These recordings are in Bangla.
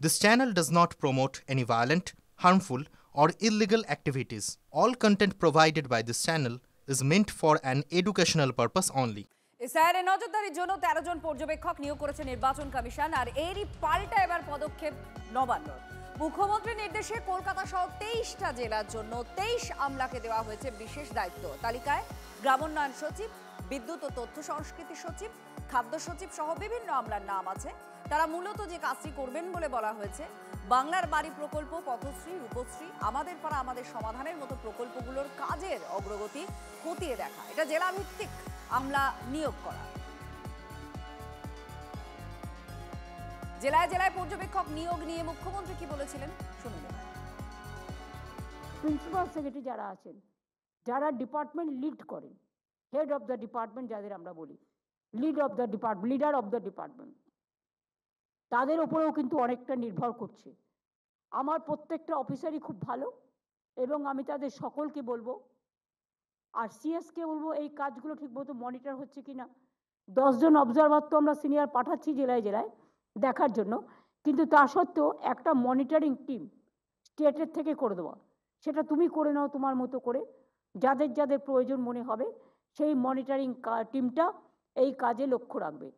This channel does not promote any violent, harmful, or illegal activities. All content provided by this channel is meant for an educational purpose only. SIR নজরদারির জন্য 13 জন পর্যবেক্ষক নিয়োগ করেছে নির্বাচন কমিশন। আর এরই পাল্টা এবার পদক্ষেপ নবান্ন। মুখ্যমন্ত্রীর নির্দেশে কলকাতা সহ 23টা জেলার জন্য 23 আমলাকে দেওয়া হয়েছে বিশেষ দায়িত্ব। তালিকায় গ্রামোন্নয়ন সচিব, বিদ্যুৎ ও তথ্য সংস্কৃতি সচিব, খাদ্য সচিব সহ বিভিন্ন আমলার নাম আছে। তারা মূলত যে কাজটি করবেন বলে বলা হয়েছে, বাংলার বাড়ি প্রকল্প, পথশ্রী, রূপশ্রী, আমাদের পাড়া আমাদের সমাধানের মতো প্রকল্পগুলোর কাজের অগ্রগতি খতিয়ে দেখা। এটা জেলা ভিত্তিক আমলা নিয়োগ করা। জেলায় জেলায় পর্যবেক্ষক নিয়োগ নিয়ে মুখ্যমন্ত্রী কি বলেছিলেন শুনুন। প্রিন্সিপাল সেক্রেটারি যারা আছেন, যারা ডিপার্টমেন্ট লিড করেন, হেড অফ দ্য ডিপার্টমেন্ট যাদের আমরা বলি, লিডার অফ দ্য ডিপার্টমেন্ট, তাদের উপরেও কিন্তু অনেকটা নির্ভর করছে। আমার প্রত্যেকটা অফিসারই খুব ভালো এবং আমি তাদের সকলকে বলবো, আর সিএসকে বলবো এই কাজগুলো ঠিকমতো মনিটর হচ্ছে কিনা। 10 জন অবজারভার তো আমরা সিনিয়র পাঠাচ্ছি জেলায় জেলায় দেখার জন্য, কিন্তু তা সত্ত্বেও একটা মনিটরিং টিম স্টেটের থেকে করে দেওয়া, সেটা তুমি করে নাও তোমার মতো করে, যাদের যাদের প্রয়োজন মনে হবে সেই মনিটরিং টিমটা এই কাজে লক্ষ্য রাখবে।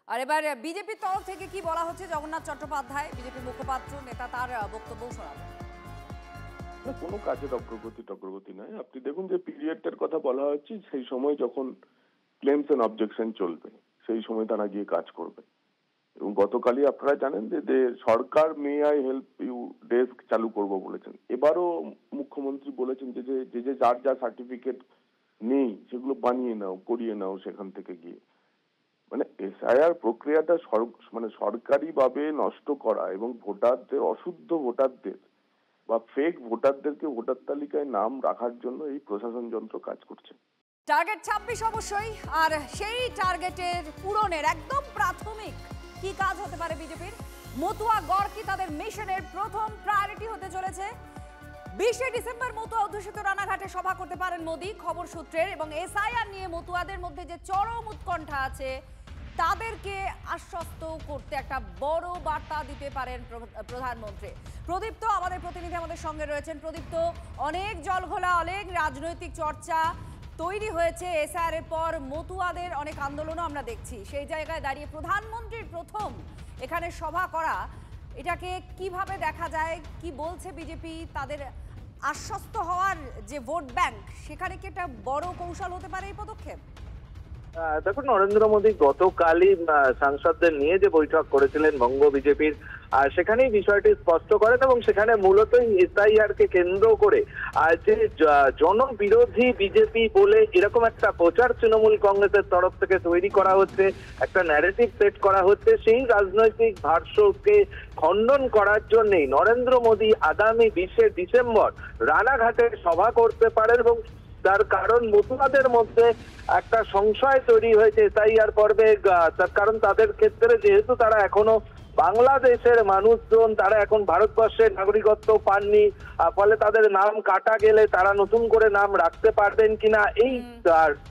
আর এবার বিজেপির তরফ থেকে কি বলা হচ্ছে, জগন্নাথ চট্টোপাধ্যায় বিজেপি মুখপাত্র নেতা, তার বক্তব্য শোনাবো। কোনো কাজের অগ্রগতি নয়। আপনি দেখুন যে পিরিয়ডটার কথা বলা হচ্ছে, সেই সময় যখন ক্লেমস এন্ড অবজেকশন চলবে সেই সময় তারা গিয়ে কাজ করবে। এবং গতকালই আপনারা জানেন যে সরকার may I help you desk চালু করব বলেছেন। এবারও মুখ্যমন্ত্রী বলেছেন যে যার যা সার্টিফিকেট নেই সেগুলো বানিয়ে নাও, করিয়ে নাও সেখান থেকে গিয়ে। মানে এসআইআর প্রক্রিয়াটা সরকারিভাবে নষ্ট করা এবং ভোটারদের, অশুদ্ধ ভোটারদের বা ফেক ভোটারদেরকে ভোটার তালিকায় নাম রাখার জন্য এই প্রশাসন যন্ত্র কাজ করছে। টার্গেট 26 অবশ্যই, আর সেই টার্গেটের পূরণের একদম প্রাথমিক কি কাজ হতে পারে বিজেপির? মতুয়া গড় কি তাদের মিশনের প্রথম প্রায়োরিটি হতে চলেছে? 20 ডিসেম্বর মতুয়া অধ্যুষিত রানাঘাটে সভা করতে পারেন মোদি, খবর সূত্রের। এবং এসআইআর নিয়ে মতুয়াদের মধ্যে যে চরম উৎকণ্ঠা আছে তাদেরকে আশ্বস্ত করতে একটা বড় বার্তা দিতে পারেন প্রধানমন্ত্রী। প্রদীপ্ত আমাদের প্রতিনিধি আমাদের সঙ্গে রয়েছেন। প্রদীপ্ত, অনেক জলঘোলা, অনেক রাজনৈতিক চর্চা তৈরি হয়েছে এসআইআর এর পর, মতুয়াদের অনেক আন্দোলনও আমরা দেখছি। সেই জায়গায় দাঁড়িয়ে প্রধানমন্ত্রীর প্রথম এখানে সভা করা, এটাকে কিভাবে দেখা যায়? কি বলছে বিজেপি? তাদের আশ্বস্ত হওয়ার যে ভোট ব্যাংক, সেখানে কি একটা বড় কৌশল হতে পারে এই পদক্ষেপ? দেখুন, নরেন্দ্র মোদী গতকালই সাংসদদের নিয়ে যে বৈঠক করেছিলেন বঙ্গ বিজেপির, সেখানেই বিষয়টি স্পষ্ট করেন এবং সেখানে মূলত এসআইআর কে কেন্দ্র করে যে জনবিরোধী বিজেপি বলে এরকম একটা প্রচার তৃণমূল কংগ্রেসের তরফ থেকে তৈরি করা হচ্ছে, একটা ন্যারেটিভ সেট করা হচ্ছে, সেই রাজনৈতিক ভাষ্যকে খণ্ডন করার জন্যই নরেন্দ্র মোদী আগামী 20 ডিসেম্বর রানাঘাটে সভা করতে পারেন। এবং তার কারণ মতুয়াদের মধ্যে একটা সংশয় তৈরি হয়েছে এসআইআর পর্বে, তার কারণ তাদের ক্ষেত্রে যেহেতু তারা এখনো বাংলাদেশের মানুষজন, তারা এখন ভারতবর্ষের নাগরিকত্ব পাননি, ফলে তাদের নাম কাটা গেলে তারা নতুন করে নাম রাখতে পারবেন কিনা, এই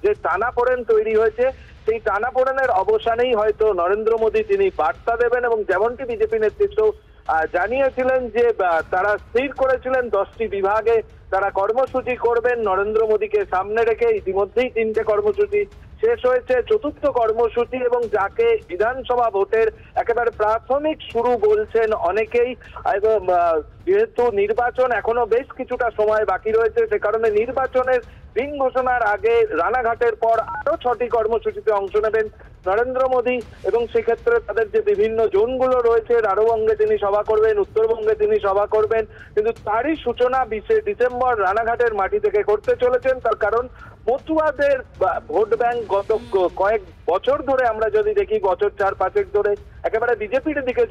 যে টানাপোড়েন তৈরি হয়েছে, সেই টানাপোড়েনের অবসানেই হয়তো নরেন্দ্র মোদী তিনি বার্তা দেবেন। এবং যেমনটি বিজেপি নেতৃত্ব জানিয়েছিলেন যে তারা স্থির করেছিলেন 10টি বিভাগে তারা কর্মসূচি করবেন নরেন্দ্র মোদীকে সামনে রেখে। ইতিমধ্যেই 3টে কর্মসূচি শেষ হয়েছে, 4র্থ কর্মসূচি, এবং যাকে বিধানসভা ভোটের একেবারে প্রাথমিক শুরু বলছেন অনেকেই। এবং যেহেতু নির্বাচন এখনো বেশ কিছুটা সময় বাকি রয়েছে, সে কারণে নির্বাচনের দিন ঘোষণার আগে রানাঘাটের পর আরো 6টি কর্মসূচিতে অংশ নেবেন নরেন্দ্র মোদী। এবং সেক্ষেত্রে তাদের যে বিভিন্ন জোনগুলো রয়েছে, রাঢ়বঙ্গে তিনি সভা করবেন, উত্তরবঙ্গে তিনি সভা করবেন, কিন্তু তারই সূচনা 20 ডিসেম্বর রানাঘাটের মাটি থেকে করতে চলেছেন। তার কারণ মতুয়াদের ভোট ব্যাংক গত কয়েক বছর ধরে আমরা যদি দেখি, বছর 4-5 ধরে একেবারে বিজেপির দিকে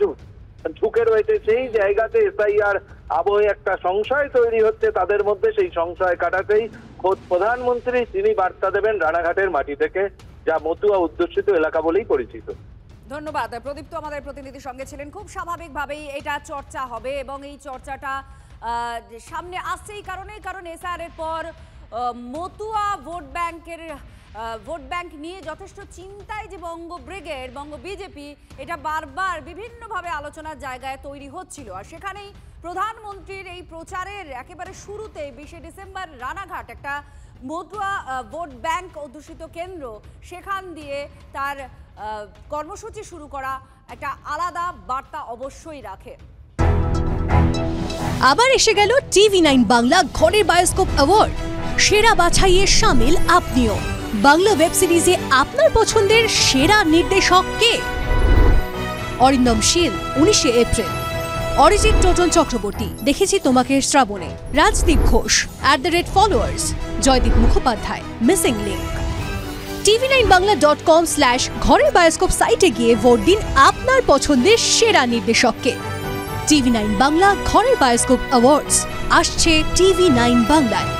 ঝুঁকে রয়েছে। সেই জায়গাতে এসআইআর আবহে একটা সংশয় তৈরি হচ্ছে তাদের মধ্যে, সেই সংশয় কাটাতেই খোদ প্রধানমন্ত্রী তিনি বার্তা দেবেন রানাঘাটের মাটি থেকে, যা মতুয়া অধ্যুষিত এলাকা বলেই পরিচিত। ধন্যবাদ। প্রদীপ্ত আমাদের প্রতিনিধির সঙ্গে ছিলেন। খুব স্বাভাবিকভাবেই এটা চর্চা হবে এবং এই চর্চাটা সামনে আসছে এই কারণে, কারণ এসআইআর এর পর মতুয়া ভোট ব্যাংক নিয়ে যথেষ্ট চিন্তায় যে বঙ্গ ব্রিগেড, বঙ্গ বিজেপি, এটা বারবার বিভিন্নভাবে আলোচনার জায়গায় তৈরি হচ্ছিল। আর সেখানেই প্রধানমন্ত্রীর এই প্রচারের একেবারে শুরুতে 20শে ডিসেম্বর রানাঘাট একটা মতুয়া ভোট ব্যাংক অধ্যুষিত কেন্দ্র, সেখান দিয়ে তার কর্মসূচি শুরু করা একটা আলাদা বার্তা অবশ্যই রাখে। আবার এসে গেল TV9 বাংলা ঘরের বায়োস্কোপ অ্যাওয়ার্ড। সেরা বাছাইয়ে শামিল আপনিও। বাংলা ওয়েব সিরিজে আপনার পছন্দের সেরা নির্দেশক কে? অরিন্দম শীল 19শে April. Arijit Toton Chakraborty Dekhechi Tomake Srabone. Rajdeep Ghosh @followers। Joydeep Mukhopadhyay missing link. tv9bangla.com/ঘরের বায়োস্কোপ সাইটে গিয়ে ভোট দিন আপনার পছন্দের সেরা নির্দেশককে। TV9 বাংলা ঘরের বায়োস্কোপ অ্যাওয়ার্ডস আসছে TV9 বাংলায়।